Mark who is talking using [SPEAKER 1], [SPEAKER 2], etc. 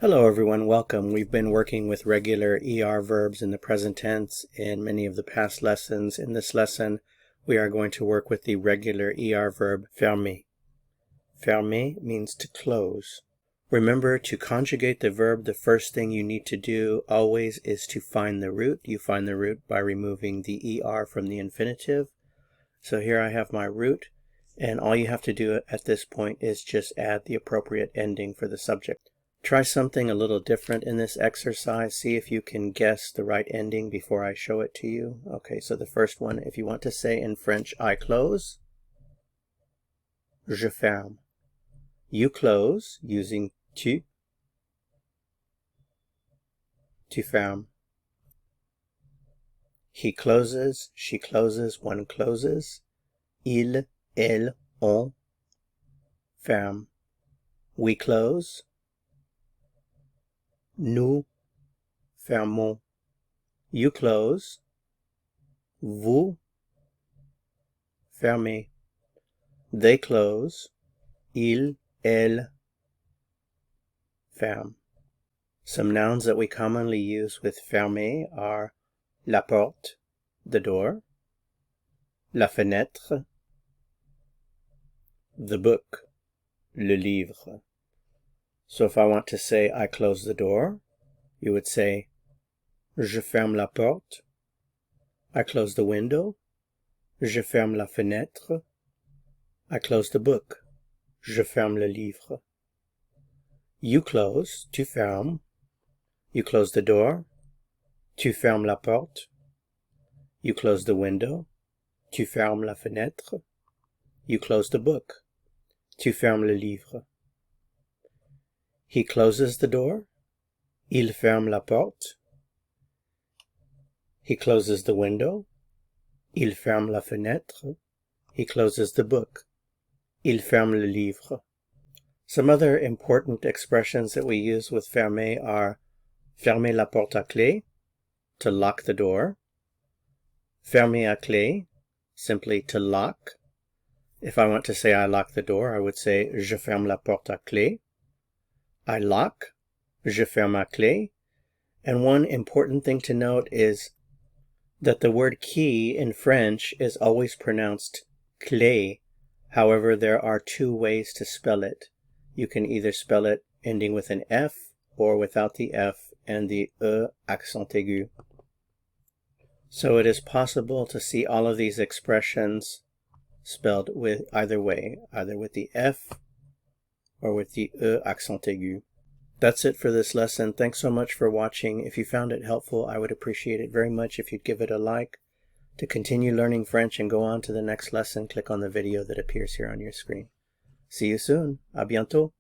[SPEAKER 1] Hello everyone, welcome. We've been working with regular ER verbs in the present tense in many of the past lessons. In this lesson, we are going to work with the regular ER verb fermer. Fermer means to close. Remember, to conjugate the verb, the first thing you need to do always is to find the root. You find the root by removing the ER from the infinitive. So here I have my root, and all you have to do at this point is just add the appropriate ending for the subject. Try something a little different in this exercise. See if you can guess the right ending before I show it to you. Okay, so the first one, if you want to say in French, I close, je ferme. You close using tu ferme. He closes, she closes, one closes. Il, elle, on ferme. We close. Nous fermons. You close. Vous fermez. They close. Ils, elles ferment. Some nouns that we commonly use with fermer are la porte, the door, la fenêtre, the book, le livre. So if I want to say I close the door, you would say je ferme la porte. I close the window. Je ferme la fenêtre. I close the book. Je ferme le livre. You close, tu fermes. You close the door. Tu fermes la porte. You close the window. Tu fermes la fenêtre. You close the book. Tu fermes le livre. He closes the door. Il ferme la porte. He closes the window. Il ferme la fenêtre. He closes the book. Il ferme le livre. Some other important expressions that we use with fermer are fermer la porte à clé, to lock the door. Fermer à clé, simply to lock. If I want to say I lock the door, I would say je ferme la porte à clé. I lock, je ferme à clé. And one important thing to note is that the word key in French is always pronounced clé. However, there are two ways to spell it. You can either spell it ending with an F or without the F and the E accent aigu. So it is possible to see all of these expressions spelled with either way, either with the F or with the E accent aigu. That's it for this lesson. Thanks so much for watching. If you found it helpful, I would appreciate it very much if you'd give it a like. To continue learning French and go on to the next lesson, click on the video that appears here on your screen. See you soon. À bientôt.